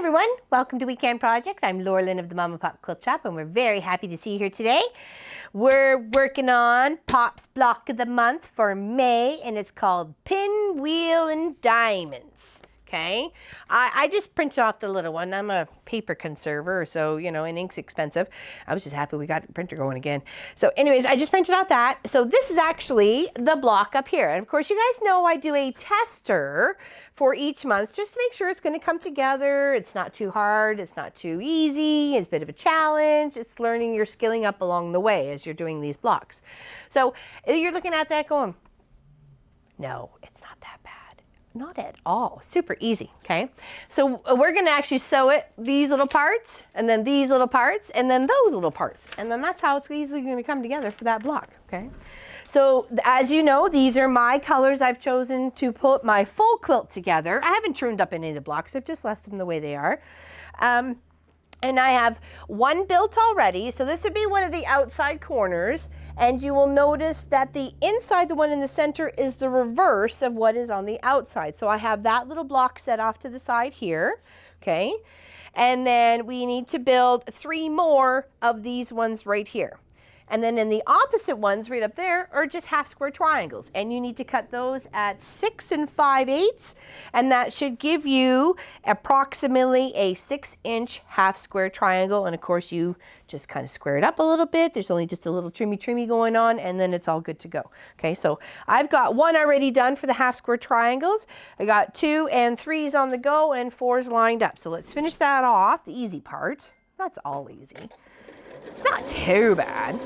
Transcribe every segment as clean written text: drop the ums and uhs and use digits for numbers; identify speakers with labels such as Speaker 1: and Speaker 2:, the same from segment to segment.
Speaker 1: everyone, welcome to Weekend Project. I'm Laura Lynn of the Mama Pop Quilt Shop, and we're very happy to see you here today. We're working on Pop's Block of the Month for May, and it's called Pinwheel and Diamonds. Okay, I just printed off the little one. I'm a paper conserver, so, you know, and ink's expensive. I was just happy we got the printer going again. So anyways, I just printed out that. So this is actually the block up here. And of course, you guys know I do a tester for each month just to make sure it's going to come together. It's not too hard. It's not too easy. It's a bit of a challenge. It's learning your skilling up along the way as you're doing these blocks. So you're looking at that going, no, it's not that bad. Not at all. Super easy, okay? So we're going to actually sew it, these little parts, and then these little parts, and then those little parts. And then that's how it's easily going to come together for that block, okay? So as you know, these are my colors I've chosen to put my full quilt together. I haven't trimmed up any of the blocks. I've just left them the way they are. And I have one built already, so this would be one of the outside corners, and you will notice that the inside, the one in the center, is the reverse of what is on the outside. So I have that little block set off to the side here, okay? And then we need to build 3 more of these ones right here. And then in the opposite ones right up there are just half square triangles, and you need to cut those at 6 5/8, and that should give you approximately a 6-inch half square triangle. And of course you just kind of square it up a little bit. There's only just a little trimmy going on, and then it's all good to go. Okay, so I've got 1 already done for the half square triangles. I got 2 and 3s on the go and 4s lined up. So let's finish that off, the easy part. That's all easy. It's not too bad,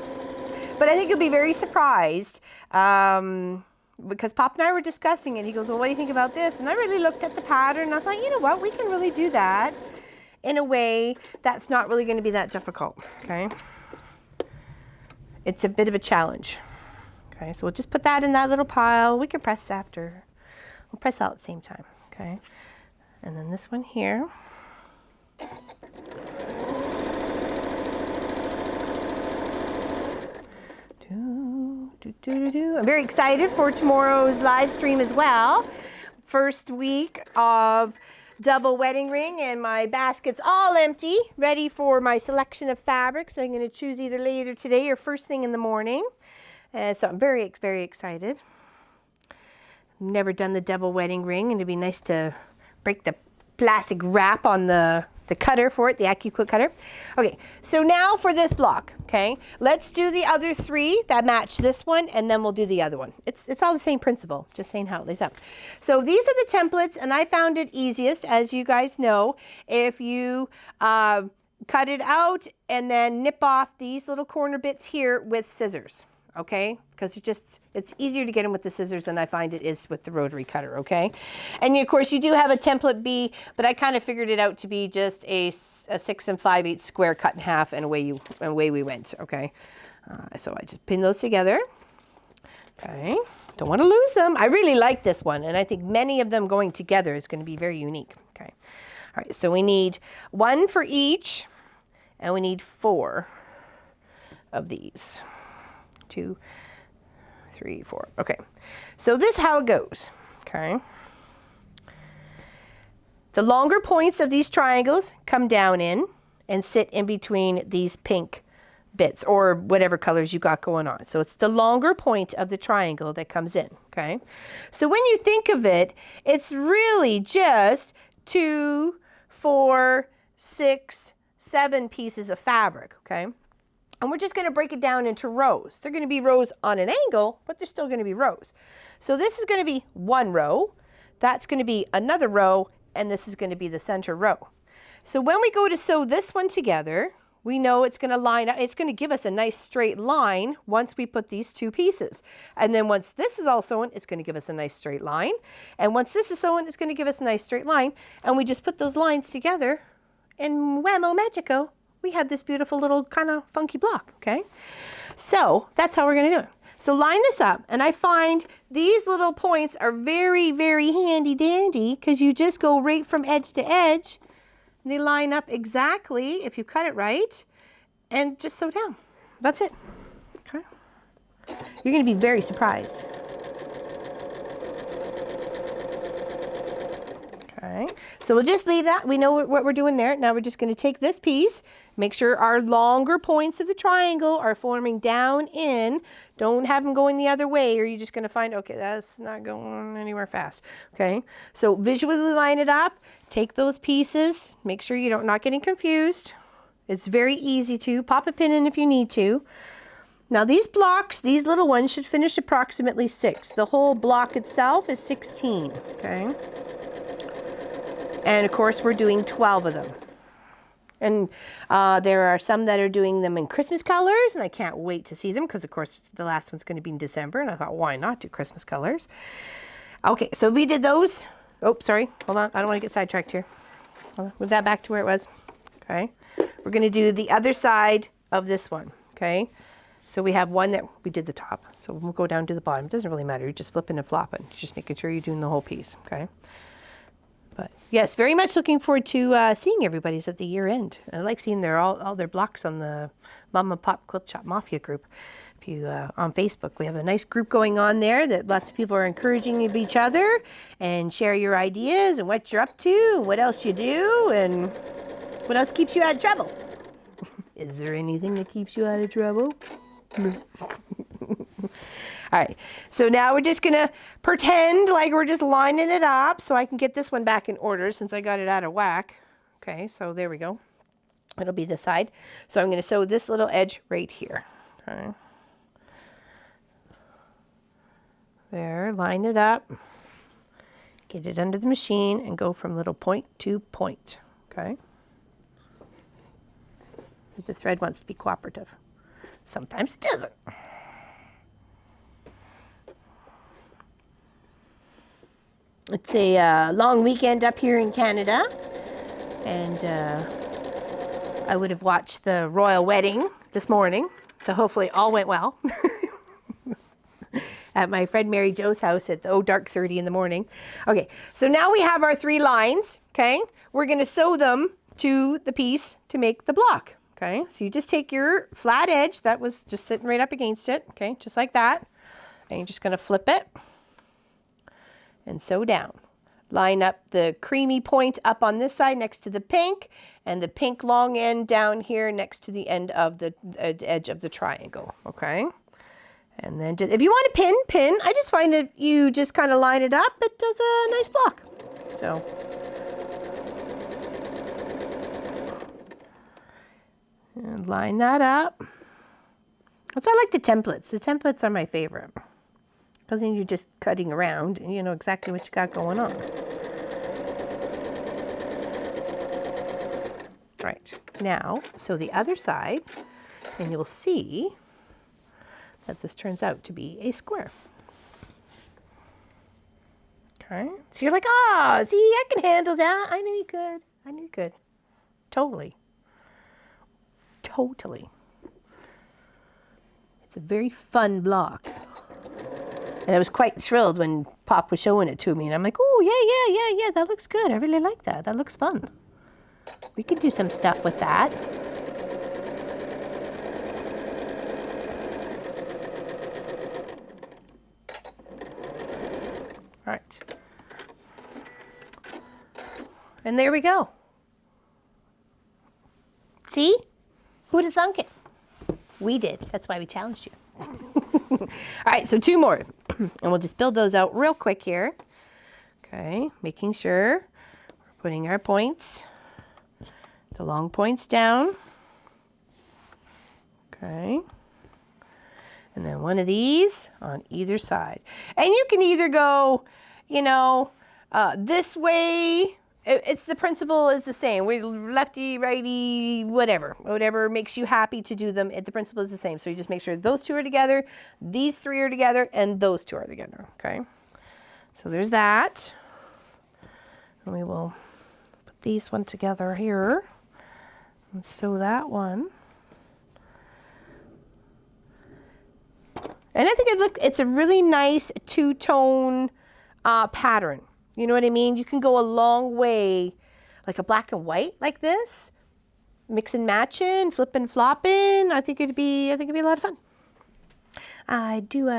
Speaker 1: but I think you'll be very surprised because Pop and I were discussing it. He goes, well, what do you think about this? And I really looked at the pattern and I thought, you know what, we can really do that in a way that's not really going to be that difficult, okay? It's a bit of a challenge. Okay, so we'll just put that in that little pile. We can press after. We'll press all at the same time, okay? And then this one here. I'm very excited for tomorrow's live stream as well. First week of double wedding ring, and my basket's all empty, ready for my selection of fabrics. I'm going to choose either later today or first thing in the morning. So I'm very excited. Never done the double wedding ring, and it'd be nice to break the plastic wrap on the cutter for it, the AccuQuilt cutter. Okay, so now for this block, okay? Let's do the other 3 that match this one, and then we'll do the other one. It's all the same principle, just saying how it lays out. So these are the templates, and I found it easiest, as you guys know, if you cut it out and then nip off these little corner bits here with scissors. Okay, because it's easier to get them with the scissors than I find it is with the rotary cutter, okay? And of course you do have a template B, but I kind of figured it out to be just a 6 5/8 square cut in half, and away we went, okay? So I just pin those together, okay? Don't want to lose them. I really like this one, and I think many of them going together is going to be very unique, okay? All right, so we need 1 for each, and we need 4 of these. 2, 3, 4. Okay, so this is how it goes, okay? The longer points of these triangles come down in and sit in between these pink bits or whatever colors you got going on. So it's the longer point of the triangle that comes in, okay? So when you think of it, it's really just 2, 4, 6, 7 pieces of fabric, okay? And we're just going to break it down into rows. They're going to be rows on an angle, but they're still going to be rows. So this is going to be 1 row, that's going to be another row, and this is going to be the center row. So when we go to sew this one together, we know it's going to line up. It's going to give us a nice straight line once we put these 2 pieces. And then once this is all sewn, it's going to give us a nice straight line. And once this is sewn, it's going to give us a nice straight line. And we just put those lines together, and whammo magico, we have this beautiful little kind of funky block, okay? So that's how we're going to do it. So line this up, and I find these little points are very handy dandy because you just go right from edge to edge, and they line up exactly if you cut it right, and just sew down. That's it, okay? You're going to be very surprised. Okay, so we'll just leave that. We know what we're doing there. Now we're just going to take this piece, make sure our longer points of the triangle are forming down in. Don't have them going the other way, or you're just going to find, okay, that's not going anywhere fast. Okay, so visually line it up, take those pieces, make sure you're not getting confused. It's very easy to pop a pin in if you need to. Now these blocks, these little ones should finish approximately 6. The whole block itself is 16, okay? And of course we're doing 12 of them. And there are some that are doing them in Christmas colors, and I can't wait to see them because of course the last one's going to be in December, and I thought, why not do Christmas colors? Okay, so we did those. Oh, sorry, hold on, I don't want to get sidetracked here. Move that back to where it was. Okay, we're going to do the other side of this one, okay? So we have one that we did the top. So we'll go down to the bottom. It doesn't really matter. You're just flipping and flopping. You're just making sure you're doing the whole piece, okay? But yes, very much looking forward to seeing everybody's at the year end. I like seeing all their blocks on the Mama Pop Quilt Shop Mafia group. If you on Facebook, we have a nice group going on there that lots of people are encouraging of each other and share your ideas and what you're up to and what else you do and what else keeps you out of trouble. Is there anything that keeps you out of trouble? All right, so now we're just gonna pretend like we're just lining it up so I can get this one back in order since I got it out of whack. Okay, so there we go. It'll be this side. So I'm gonna sew this little edge right here. Okay. There, line it up, get it under the machine and go from little point to point, okay? If the thread wants to be cooperative. Sometimes it doesn't. It's a long weekend up here in Canada, and I would have watched the royal wedding this morning, so hopefully all went well. At my friend Mary Jo's house at the dark 30 in the morning. Okay, so now we have our 3 lines, okay? We're gonna sew them to the piece to make the block. Okay, so you just take your flat edge that was just sitting right up against it, okay, just like that. And you're just going to flip it and sew down. Line up the creamy point up on this side next to the pink, and the pink long end down here next to the end of the edge of the triangle, okay? And then just, if you want to pin. I just find if you just kind of line it up, it does a nice block. So. And line that up. That's why I like the templates. The templates are my favorite. Because then you're just cutting around and you know exactly what you got going on. Right. Now, so the other side, and you'll see that this turns out to be a square. Okay. So you're like, ah, see, I can handle that. I knew you could. I knew you could. Totally. Totally. It's a very fun block. And I was quite thrilled when Pop was showing it to me. And I'm like, oh, yeah, that looks good. I really like that. That looks fun. We could do some stuff with that. All right. And there we go. See? Who'd have thunk it? We did. That's why we challenged you. All right, so 2 more. And we'll just build those out real quick here. Okay, making sure we're putting our points, the long points down. Okay. And then one of these on either side. And you can either go, you know, this way. It's the principle is the same. We lefty, righty, whatever makes you happy to do them. The principle is the same. So you just make sure those 2 are together, these 3 are together, and those 2 are together. Okay. So there's that. And we will put these one together here and sew that one. And I think it's a really nice 2-tone pattern. You know what I mean? You can go a long way, like a black and white like this, mix and matching, flipping, flopping. I think it'd be a lot of fun. I do.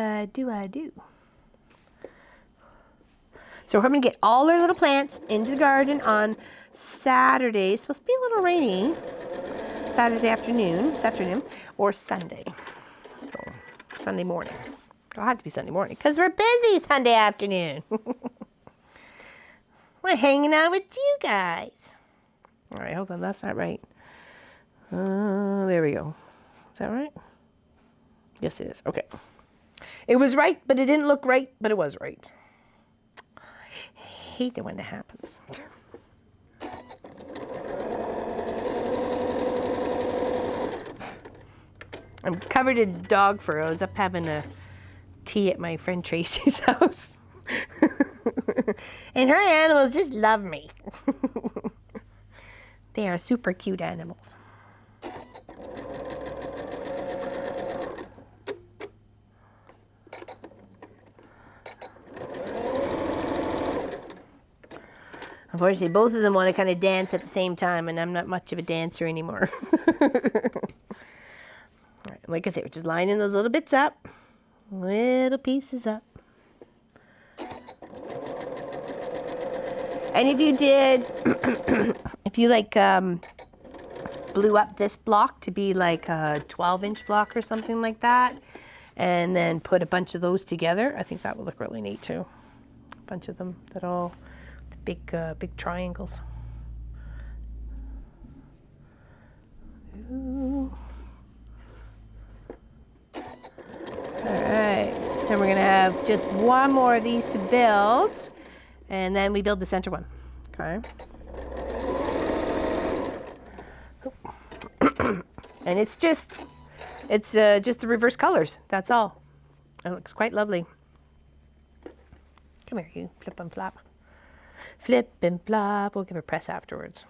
Speaker 1: So we're going to get all our little plants into the garden on Saturday. It's supposed to be a little rainy. Saturday afternoon, this afternoon, or Sunday. So Sunday morning. It'll have to be Sunday morning because we're busy Sunday afternoon. We're hanging out with you guys. All right, hold on, that's not right. There we go. Is that right? Yes, it is. Okay. It was right, but it didn't look right, but it was right. I hate it when that happens. I'm covered in dog fur. I was up having a tea at my friend Tracy's house. And her animals just love me. They are super cute animals. Unfortunately, both of them want to kind of dance at the same time, and I'm not much of a dancer anymore. All right, like I said, we're just lining those little bits up, little pieces up. And if you did, if you like blew up this block to be like a 12-inch block or something like that, and then put a bunch of those together, I think that would look really neat too. A bunch of them that all big triangles. Ooh. All right, then we're gonna have just one more of these to build, and then we build the center one. Okay. And it's just the reverse colors. That's all. It looks quite lovely. Come here, you flip and flap. Flip and flop. We'll give a press afterwards.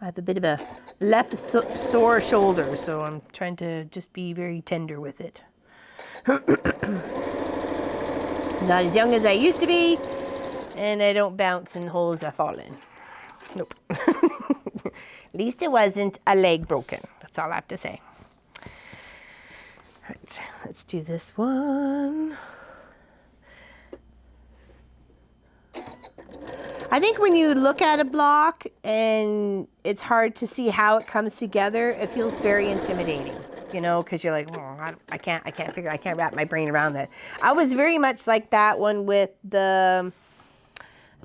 Speaker 1: I have a bit of a left sore shoulder, so I'm trying to just be very tender with it. Not as young as I used to be, and I don't bounce in holes I fall in. Nope. At least it wasn't a leg broken. That's all I have to say. All right, let's do this one. I think when you look at a block and it's hard to see how it comes together, it feels very intimidating, you know, because you're like, oh, I can't wrap my brain around that. I was very much like that one with the,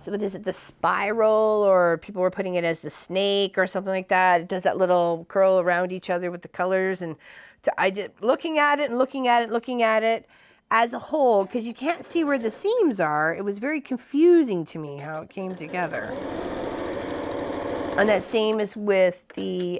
Speaker 1: what is it, the spiral, or people were putting it as the snake or something like that. It does that little curl around each other with the colors, and I did looking at it and looking at it as a whole, because you can't see where the seams are. It was very confusing to me how it came together. And that same is with the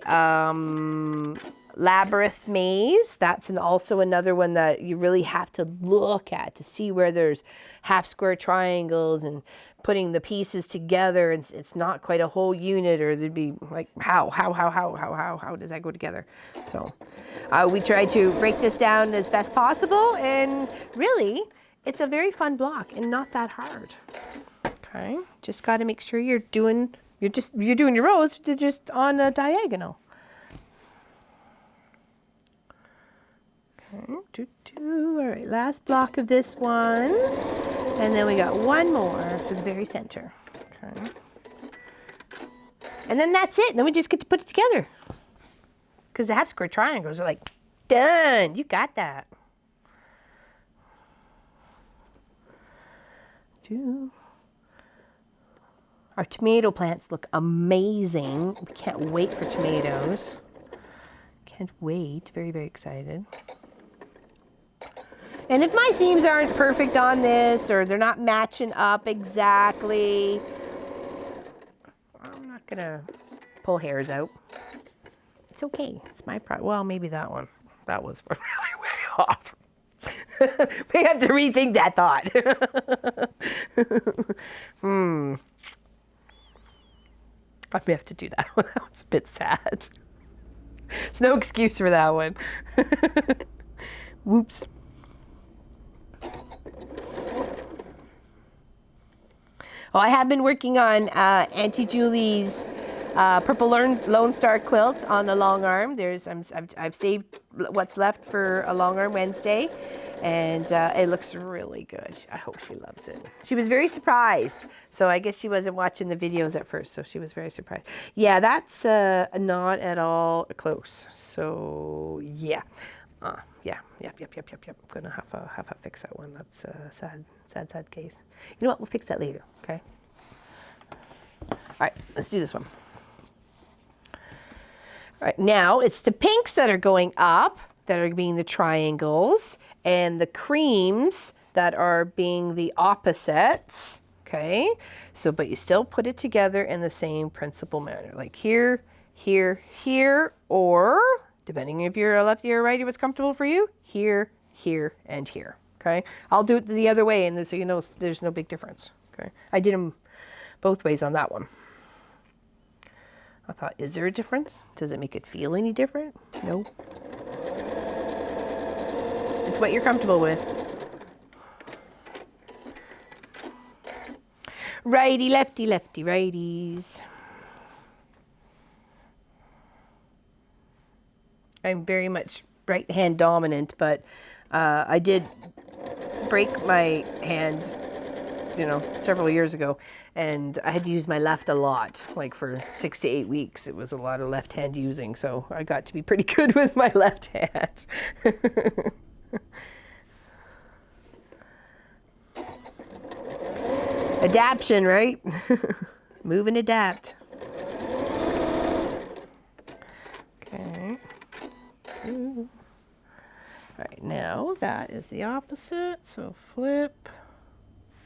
Speaker 1: labyrinth maze. That's also another one that you really have to look at to see where there's half square triangles and putting the pieces together. And it's not quite a whole unit, or there'd be like, how does that go together? So we try to break this down as best possible, and really it's a very fun block and not that hard. Okay, just got to make sure you're doing your rows just on a diagonal. Okay, all right, last block of this one, and then we got one more for the very center. Okay, and then that's it. Then we just get to put it together, because the half square triangles are like, done. You got that. Our tomato plants look amazing. We can't wait for tomatoes. Can't wait. Very, very excited. And if my seams aren't perfect on this, or they're not matching up exactly, I'm not gonna pull hairs out. It's okay. It's my problem. Well, maybe that one. That was really way off. We have to rethink that thought. I may have to do that one. That was a bit sad. There's no excuse for that one. Whoops. Oh, I have been working on Auntie Julie's Purple Lone Star quilt on the long arm. I've saved what's left for a long arm Wednesday, And it looks really good. I hope she loves it. She was very surprised. So I guess she wasn't watching the videos at first, so she was very surprised. Yeah, that's not at all close. So yeah. Yep. I'm gonna have to fix that one. That's a sad case. You know what? We'll fix that later, okay? All right, let's do this one. All right, now it's the pinks that are going up, that are being the triangles, and the creams that are being the opposites, okay? So, but you still put it together in the same principal manner, like here, here, here, or depending if you're a lefty or a righty, what's comfortable for you, here, here, and here, okay? I'll do it the other way, and so you know there's no big difference, okay? I did them both ways on that one. I thought, is there a difference? Does it make it feel any different? No. It's what you're comfortable with. Righty, lefty, lefty, righties. I'm very much right hand dominant, but I did break my hand, you know, several years ago, and I had to use my left a lot, like for 6 to 8 weeks. It was a lot of left hand using, so I got to be pretty good with my left hand. Adaption, right? Move and adapt. Okay. All right, now that is the opposite. So flip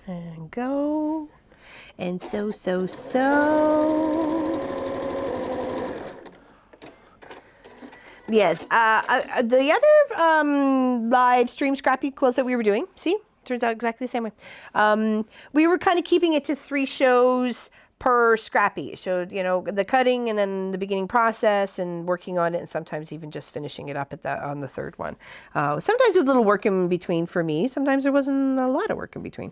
Speaker 1: and go. And so. Yes, the other live stream scrappy quilts that we were doing, see, turns out exactly the same way. We were kind of keeping it to 3 shows per scrappy. So, you know, the cutting and then the beginning process and working on it, and sometimes even just finishing it up at on the 3rd one. Sometimes with a little work in between for me. Sometimes there wasn't a lot of work in between.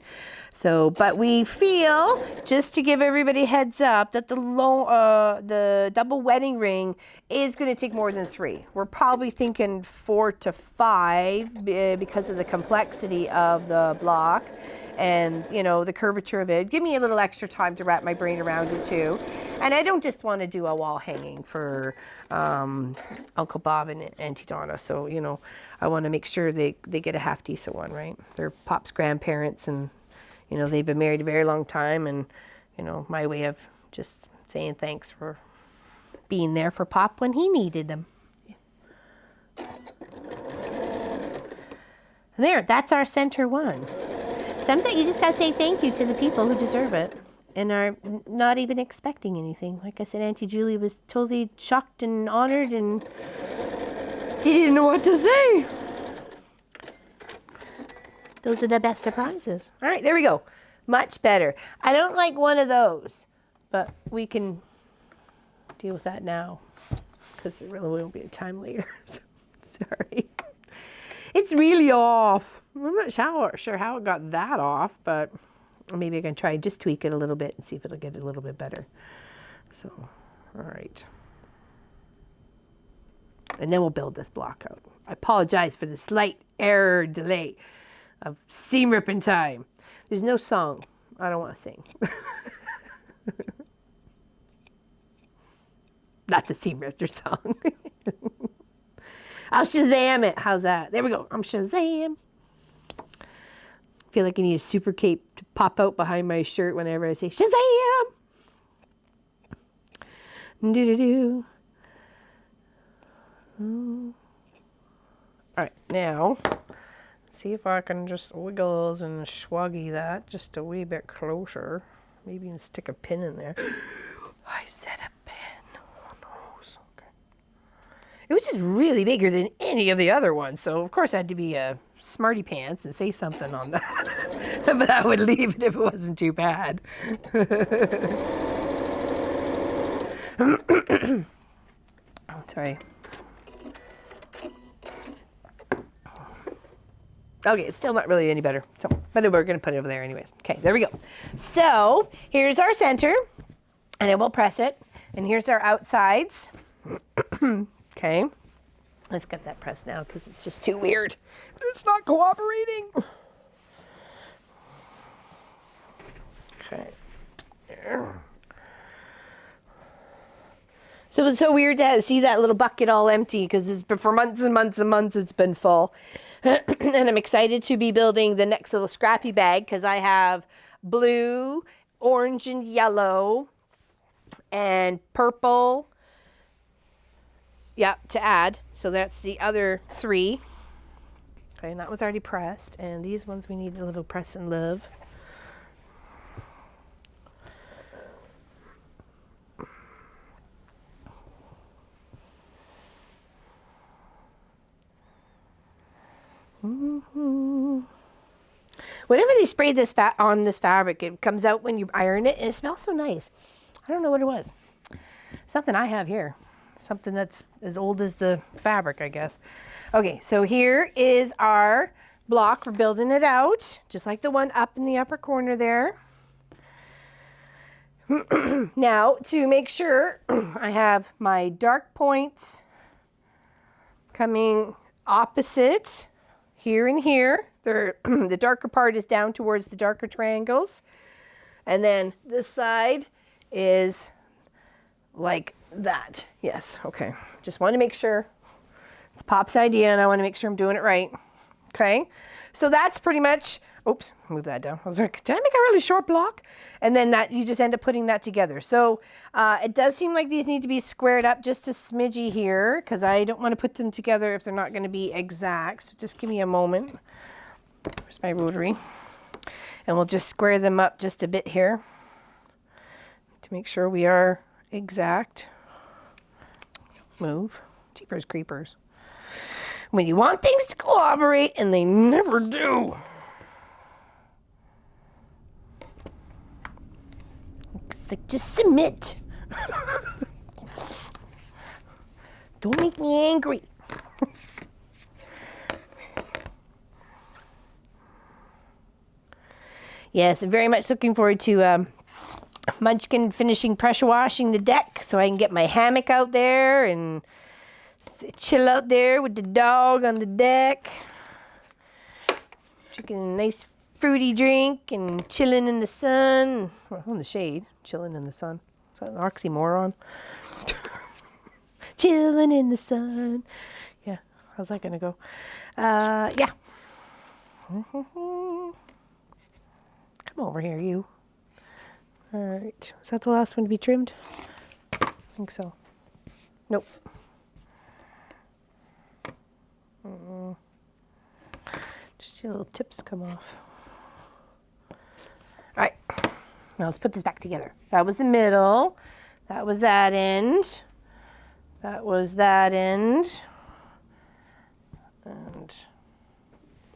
Speaker 1: So, but we feel, just to give everybody heads up, that the double wedding ring is going to take more than 3. We're probably thinking 4 to 5 because of the complexity of the block and, you know, the curvature of it. Give me a little extra time to wrap my brain around it too. And I don't just want to do a wall hanging for Uncle Bob and Auntie Donna. So, you know, I want to make sure they get a half decent one, right? They're Pop's grandparents, and, you know, they've been married a very long time, and, you know, my way of just saying thanks for being there for Pop when he needed them. And there, that's our center one. Sometimes you just got to say thank you to the people who deserve it and are not even expecting anything. Like I said, Auntie Julie was totally shocked and honored and didn't know what to say. Those are the best surprises. All right, there we go. Much better. I don't like one of those, but we can deal with that now because there really won't be a time later. So, sorry. It's really off. I'm not sure how it got that off, but maybe I can try and just tweak it a little bit and see if it'll get a little bit better. So, all right. And then we'll build this block out. I apologize for the slight error delay of seam ripping time. There's no song. I don't want to sing. Not the seam ripper song. I'll Shazam it. How's that? There we go. I'm Shazam. I feel like I need a super cape to pop out behind my shirt whenever I say Shazam. Do-do-do. All right, now, see if I can just wiggles and swaggy that just a wee bit closer. Maybe even stick a pin in there. I said a pin. Oh, no. Okay. It was just really bigger than any of the other ones, so of course I had to be a smarty pants and say something on that. But I would leave it if it wasn't too bad. Sorry. Okay, it's still not really any better. So, but we're going to put it over there anyways. Okay, there we go. So here's our center, and I will press it. And here's our outsides. Okay. Let's get that pressed now because it's just too weird. It's not cooperating. Okay. So it was so weird to see that little bucket all empty because it's been for months and months and months it's been full. And I'm excited to be building the next little scrappy bag because I have blue, orange, and yellow, and purple. Yeah, to add. So that's the other 3. Okay, and that was already pressed. And these ones we need a little press and love. Whenever they spray this on this fabric, it comes out when you iron it, and it smells so nice. I don't know what it was. Something I have here. Something that's as old as the fabric, I guess. Okay, so here is our block. We're building it out, just like the one up in the upper corner there. Now, to make sure, I have my dark points coming opposite here and here. The darker part is down towards the darker triangles. And then this side is like that. Yes, okay. Just want to make sure. It's Pop's idea and I want to make sure I'm doing it right. Okay, so that's pretty much, oops, move that down. I was like, did I make a really short block? And then that you just end up putting that together. So it does seem like these need to be squared up just a smidgy here because I don't want to put them together if they're not going to be exact. So just give me a moment. Where's my rotary? And we'll just square them up just a bit here to make sure we are exact. Move. Jeepers creepers. When you want things to cooperate and they never do. It's like, just submit. Don't make me angry. Yes, I'm very much looking forward to Munchkin finishing pressure washing the deck so I can get my hammock out there and chill out there with the dog on the deck. Drinking a nice fruity drink and chilling in the sun. Well, in the shade, chilling in the sun. Is that an oxymoron? Chilling in the sun. Yeah, how's that gonna go? Yeah. Come over here, you. All right. Is that the last one to be trimmed? I think so. Nope. Just your little tips come off. All right. Now let's put this back together. That was the middle. That was that end. That was that end. And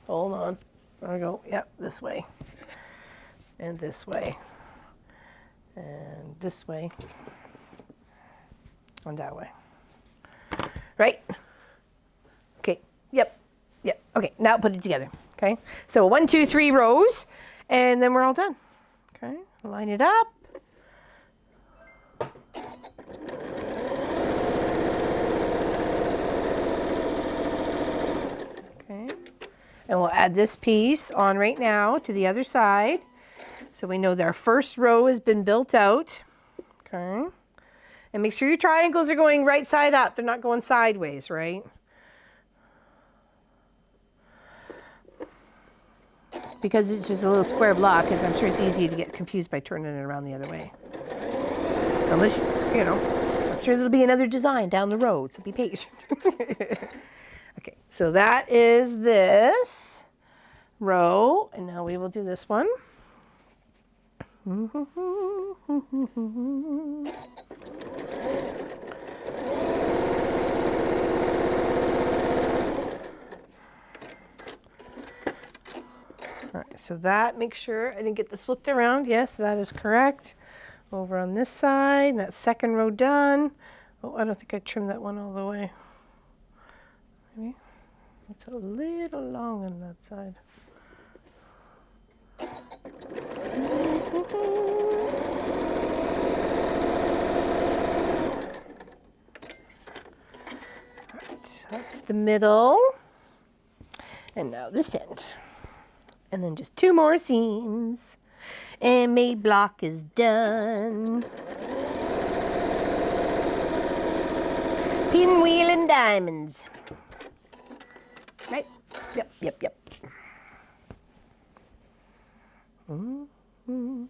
Speaker 1: hold on. There we go. Yep, this way. And this way. And this way. And that way. Right? Okay. Yep. Yep. Okay. Now put it together. Okay. So 1, 2, 3 rows, and then we're all done. Okay. Line it up. Okay. And we'll add this piece on right now to the other side. So we know that our first row has been built out. Okay. And make sure your triangles are going right side up. They're not going sideways, right? Because it's just a little square block, because I'm sure it's easy to get confused by turning it around the other way. Unless, you know, I'm sure there'll be another design down the road, so be patient. Okay, so that is this row, and now we will do this one. All right, so that, make sure I didn't get this flipped around. Yes, that is correct. Over on this side, that second row done. Oh, I don't think I trimmed that one all the way. Maybe it's a little long on that side. Right, that's across the middle. And now this end. And then just 2 more seams. And my block is done. Pinwheel and diamonds. Right? Yep, yep, yep. Mm-hmm.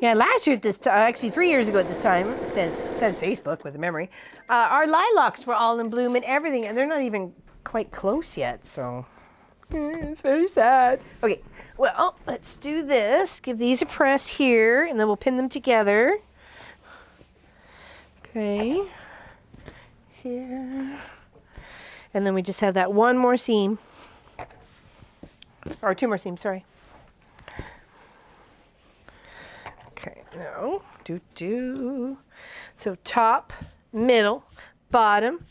Speaker 1: Yeah, last year at this time, actually 3 years ago at this time, says Facebook with a memory, our lilacs were all in bloom and everything, and they're not even quite close yet, so it's very sad. Okay, well, let's do this. Give these a press here, and then we'll pin them together. Okay, here. And then we just have that 1 more seam, or 2 more seams, sorry. Okay, now, so top, middle, bottom.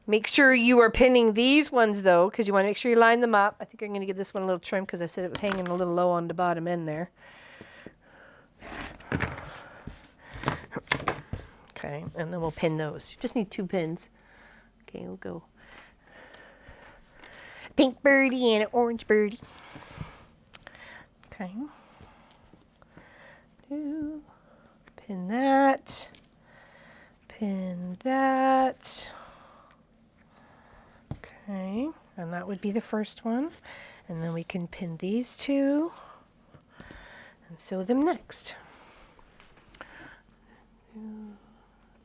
Speaker 1: Make sure you are pinning these ones though, because you want to make sure you line them up. I think I'm going to give this one a little trim because I said it was hanging a little low on the bottom end there. Okay, and then we'll pin those. You just need 2 pins. Okay, we'll go pink birdie and an orange birdie. Okay. Pin that. Pin that. Okay, and that would be the first one. And then we can pin these 2 and sew them next.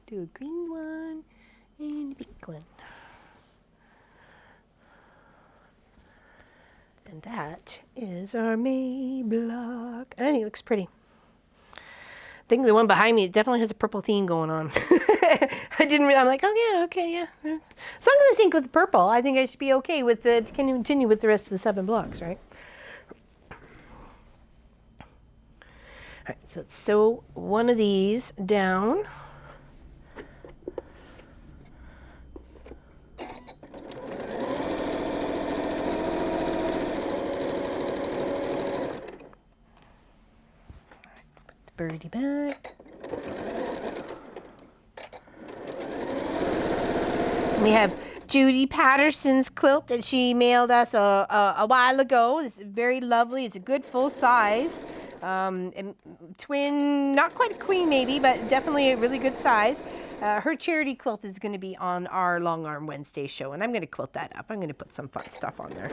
Speaker 1: Do a green one and a pink one. And that is our May block. And I think it looks pretty. I think the one behind me definitely has a purple theme going on. I'm like, oh yeah, okay, yeah. As long as I sync with the purple, I think I should be okay with the, to continue with the rest of the 7 blocks, right? All right, so let's sew one of these down. Birdie back. We have Judy Patterson's quilt that she mailed us a while ago. It's very lovely. It's a good full size. Twin, not quite a queen maybe, but definitely a really good size. Her charity quilt is going to be on our Long Arm Wednesday show, and I'm going to quilt that up. I'm going to put some fun stuff on there.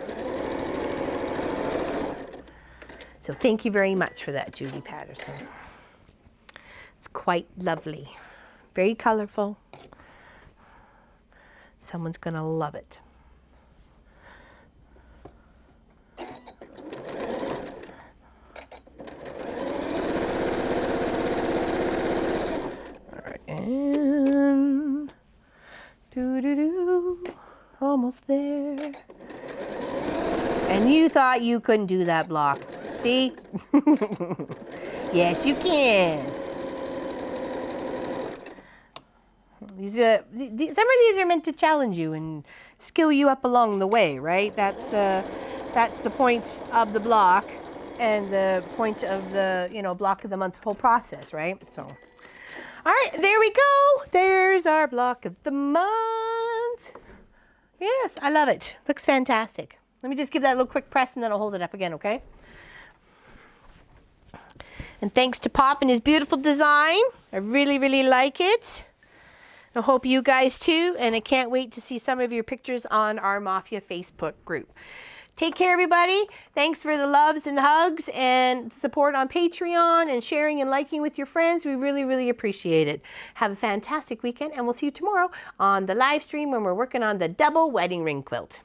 Speaker 1: So thank you very much for that, Judy Patterson. It's quite lovely. Very colorful. Someone's going to love it. All right, and almost there. And you thought you couldn't do that block. See? Yes, you can. Some of these are meant to challenge you and skill you up along the way, right? That's the point of the block and the point of the, block of the month whole process, right? So, all right, there we go. There's our block of the month. Yes, I love it. Looks fantastic. Let me just give that a little quick press and then I'll hold it up again, okay? And thanks to Pop and his beautiful design. I really, really like it. I hope you guys too, and I can't wait to see some of your pictures on our Mafia Facebook group. Take care, everybody. Thanks for the loves and hugs and support on Patreon and sharing and liking with your friends. We really, really appreciate it. Have a fantastic weekend, and we'll see you tomorrow on the live stream when we're working on the double wedding ring quilt.